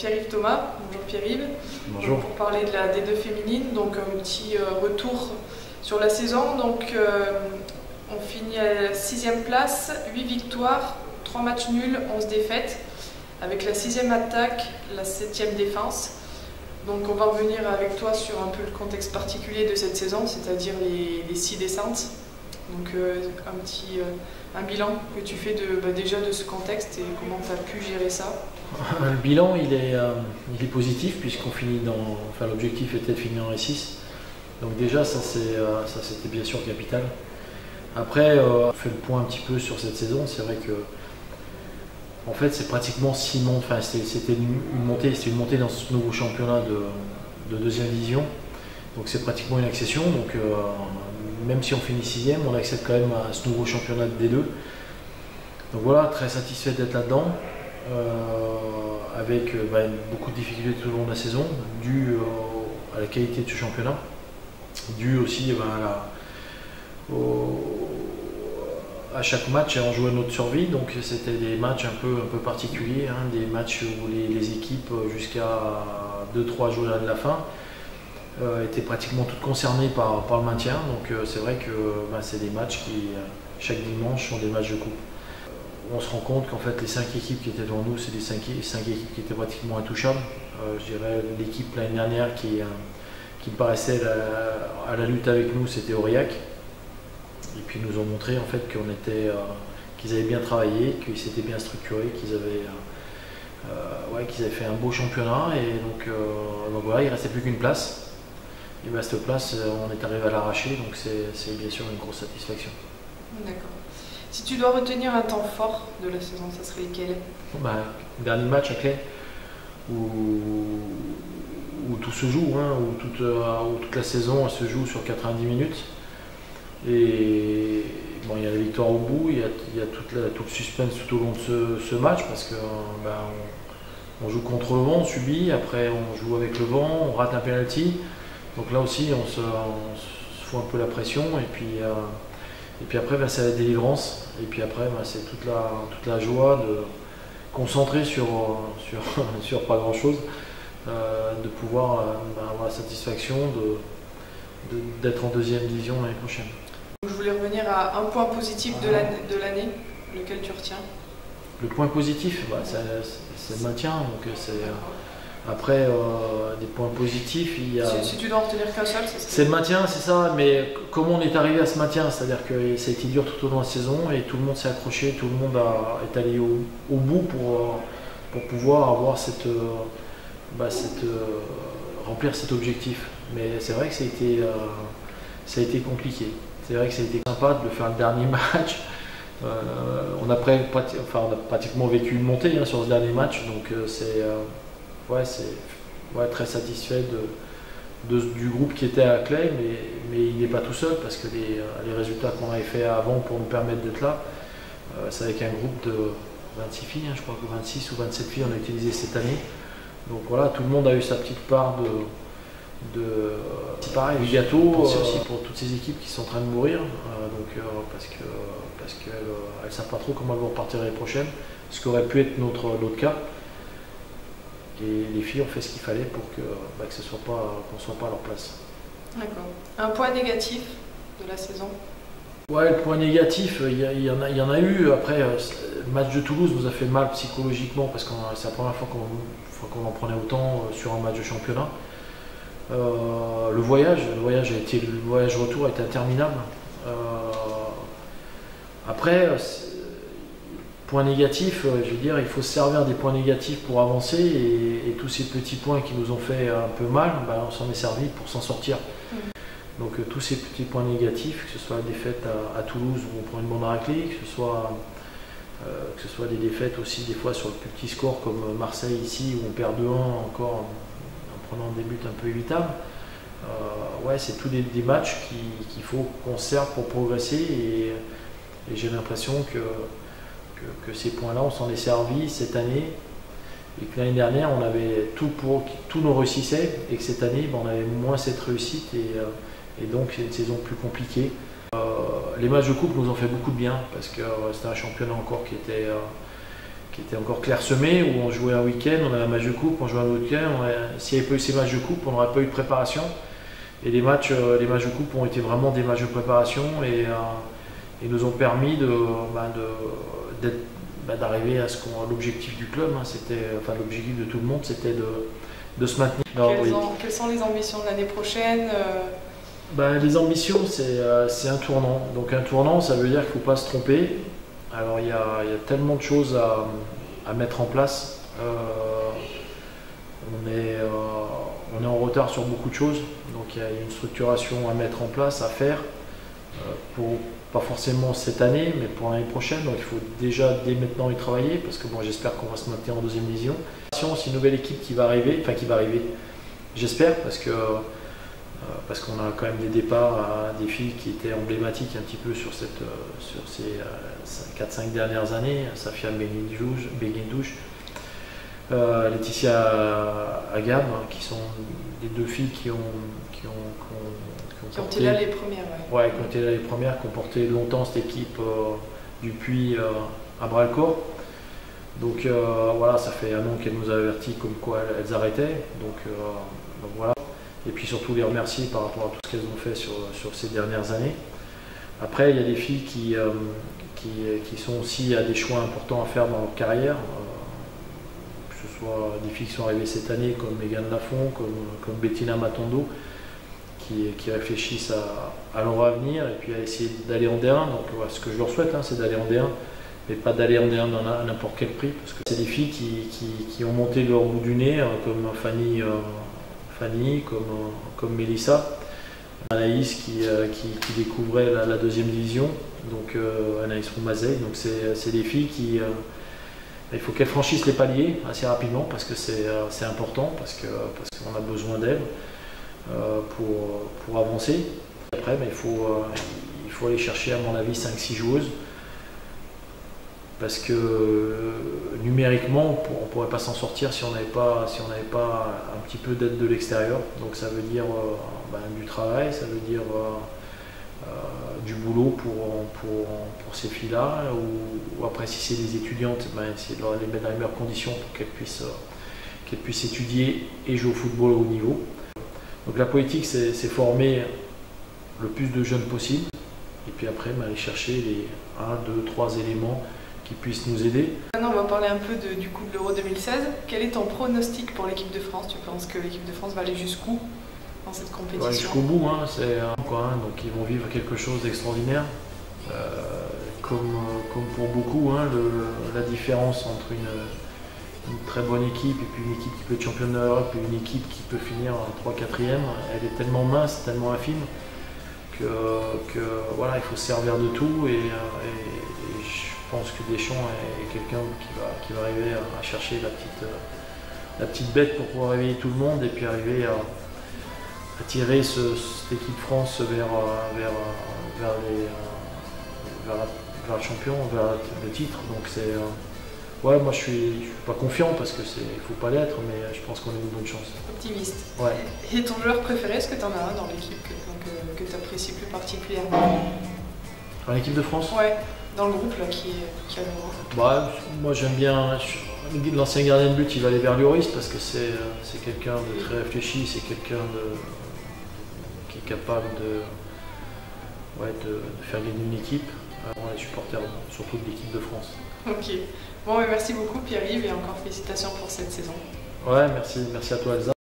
Pierre-Yves Thomas. Bonjour Pierre-Yves. Bonjour. Pour parler de la D2 féminine, donc un petit retour sur la saison. Donc on finit à la 6e place, 8 victoires, 3 matchs nuls, 11 défaites, avec la 6e attaque, la 7e défense. Donc on va revenir avec toi sur un peu le contexte particulier de cette saison, c'est-à-dire les 6 descentes. Donc un bilan que tu fais déjà de ce contexte et comment tu as pu gérer ça. Le bilan il est positif puisqu'on finit dans. Enfin l'objectif était de finir dans les 6. Donc déjà ça c'était bien sûr capital. Après on fait le point un petit peu sur cette saison, c'est vrai que en fait c'est pratiquement 6 montes, enfin c'était une montée dans ce nouveau championnat de 2e division. Donc c'est pratiquement une accession. Donc même si on finit 6e, on accède quand même à ce nouveau championnat de D2. Donc voilà, très satisfait d'être là-dedans, avec beaucoup de difficultés tout au long de la saison, dû à la qualité de ce championnat, dû aussi à chaque match on jouait notre survie, donc c'était des matchs un peu particuliers, hein, des matchs où les équipes jusqu'à 2-3 jours de la fin étaient pratiquement toutes concernées par le maintien. Donc c'est vrai que c'est des matchs qui, chaque dimanche, sont des matchs de coupe. On se rend compte qu'en fait les 5 équipes qui étaient devant nous, c'est des 5 équipes qui étaient pratiquement intouchables. Je dirais l'équipe l'année dernière qui me paraissait à la lutte avec nous, c'était Aurillac. Et puis ils nous ont montré en fait qu'ils avaient bien travaillé, qu'ils s'étaient bien structurés, qu'ils avaient fait un beau championnat. Et donc voilà, il ne restait plus qu'une place. Et cette place, on est arrivé à l'arracher, donc c'est bien sûr une grosse satisfaction. D'accord. Si tu dois retenir un temps fort de la saison, ça serait lequel? Dernier match à Clay, où tout se joue, hein, où toute la saison elle se joue sur 90 minutes. Et bon, il y a la victoire au bout, il y a tout le suspense tout au long de ce match, parce que on joue contre le vent, on subit, après on joue avec le vent, on rate un penalty. Donc là aussi on se fout un peu la pression, et puis après c'est la délivrance, et puis après c'est toute la joie de concentrer sur pas grand chose, de pouvoir avoir la satisfaction d'être en 2e division l'année prochaine. Je voulais revenir à un point positif de l'année, lequel tu retiens? Le point positif, c'est le maintien. Donc après, des points positifs, il y a. Si tu dois en retenir qu'un seul, c'est le maintien, c'est ça. Mais comment on est arrivé à ce maintien? C'est-à-dire que ça a été dur tout au long de la saison et tout le monde s'est accroché, tout le monde est allé au bout pour pouvoir avoir remplir cet objectif. Mais c'est vrai que ça a été compliqué. C'est vrai que ça a été sympa de faire le dernier match. On a pratiquement vécu une montée, hein, sur ce dernier match, donc très satisfait du groupe qui était à Clay, mais il n'est pas tout seul, parce que les résultats qu'on avait fait avant pour nous permettre d'être là, c'est avec un groupe de 26 filles, hein, je crois que 26 ou 27 filles on a utilisé cette année. Donc voilà, tout le monde a eu sa petite part c'est pareil, du gâteau, aussi pour toutes ces équipes qui sont en train de mourir, parce qu'elles ne savent pas trop comment elles vont repartir l'année prochaine, ce qui aurait pu être notre cas. Et les filles ont fait ce qu'il fallait pour qu'on ne soit pas à leur place. D'accord. Un point négatif de la saison? Ouais, le point négatif, il y en a eu. Après, le match de Toulouse nous a fait mal psychologiquement, parce que c'est la première fois qu'on en prenait autant sur un match de championnat. Le voyage retour a été interminable. Après, point négatif, je veux dire, il faut se servir des points négatifs pour avancer, et tous ces petits points qui nous ont fait un peu mal, on s'en est servi pour s'en sortir. Donc tous ces petits points négatifs, que ce soit la défaite à Toulouse où on prend une bonne raclée, que ce soit des défaites aussi des fois sur le plus petit score comme Marseille ici où on perd 2-1 encore en prenant des buts un peu évitables. C'est tous des matchs qu'il faut qu'on serve pour progresser, et j'ai l'impression que ces points-là, on s'en est servi cette année, et que l'année dernière on avait tout nous réussissait, et que cette année on avait moins cette réussite, et donc c'est une saison plus compliquée. Les matchs de coupe nous ont fait beaucoup de bien, parce que c'était un championnat encore qui était encore clairsemé, où on jouait un week-end, on avait un match de coupe, on jouait un week-end. S'il n'y avait pas eu ces matchs de coupe, on n'aurait pas eu de préparation. Et les matchs de coupe ont été vraiment des matchs de préparation et nous ont permis d'arriver à l'objectif du club. Enfin, l'objectif de tout le monde, c'était de se maintenir. Quelles sont les ambitions de l'année prochaine? Les ambitions, c'est un tournant. Donc un tournant, ça veut dire qu'il ne faut pas se tromper. Alors il y a tellement de choses à mettre en place. On est en retard sur beaucoup de choses. Donc il y a une structuration à mettre en place, à faire, pas forcément cette année, mais pour l'année prochaine. Donc il faut déjà dès maintenant y travailler, parce que j'espère qu'on va se maintenir en deuxième division. C'est une nouvelle équipe qui va arriver, j'espère, parce qu'on a quand même des départs, des filles qui étaient emblématiques un petit peu sur ces 4-5 dernières années. Safia Beguindouche, Laetitia Agam, qui sont des deux filles qui ont été là les premières. Ouais, qui ont été là les premières, qui ont porté longtemps cette équipe du Puy à bras-le-corps. Donc voilà, ça fait un an qu'elles nous a averti comme quoi elles arrêtaient. Donc voilà. Et puis surtout les remercier par rapport à tout ce qu'elles ont fait sur ces dernières années. Après, il y a des filles qui sont aussi à des choix importants à faire dans leur carrière. Que ce soit des filles qui sont arrivées cette année comme Megan Lafont, comme Bettina Matondo, qui réfléchissent à leur avenir et puis à essayer d'aller en D1. Donc voilà, ce que je leur souhaite, c'est d'aller en D1, mais pas d'aller en D1 à n'importe quel prix. Parce que c'est des filles qui ont monté leur bout du nez, comme Fanny, comme Mélissa, Anaïs qui découvrait la deuxième division, donc Anaïs Roumazet. Donc c'est des filles il faut qu'elles franchissent les paliers assez rapidement, parce que c'est important, parce qu'on a besoin d'elles pour avancer. Après, il faut aller chercher, à mon avis, 5-6 joueuses, parce que numériquement, on ne pourrait pas s'en sortir si on n'avait pas un petit peu d'aide de l'extérieur. Donc ça veut dire du travail, ça veut dire du boulot pour ces filles-là, ou après si c'est des étudiantes, essayer de les mettre dans les meilleures conditions pour qu'elles puissent étudier et jouer au football au haut niveau. Donc la politique, c'est former le plus de jeunes possible, et puis après aller chercher les 1, 2, 3 éléments qui puissent nous aider. Maintenant, on va parler un peu du coup de l'Euro 2016. Quel est ton pronostic pour l'équipe de France? Tu penses que l'équipe de France va aller jusqu'où dans cette compétition? Ouais, jusqu'au bout, donc ils vont vivre quelque chose d'extraordinaire. Comme pour beaucoup, la différence entre une très bonne équipe et puis une équipe qui peut être championne d'Europe et une équipe qui peut finir 3-4e, elle est tellement mince, tellement infime que voilà, il faut se servir de tout, et je pense que Deschamps est quelqu'un qui va arriver à chercher la petite bête pour pouvoir réveiller tout le monde et puis arriver à tirer cette équipe France vers le champion, vers le titre. Donc moi je suis pas confiant, parce que il faut pas l'être, mais je pense qu'on a une bonne chance. Optimiste. Ouais. Et ton joueur préféré, est-ce que tu en as un dans l'équipe que tu apprécies plus particulièrement? Dans l'équipe de France? Ouais, dans le groupe là, qui a le moi j'aime bien l'ancien gardien de but, il va aller vers Lloris, parce que c'est quelqu'un de très réfléchi, c'est quelqu'un qui est capable de faire gagner une équipe. On est supporter surtout de l'équipe de France. Ok. Bon, merci beaucoup Pierre-Yves, et encore félicitations pour cette saison. Ouais, merci à toi Elsa.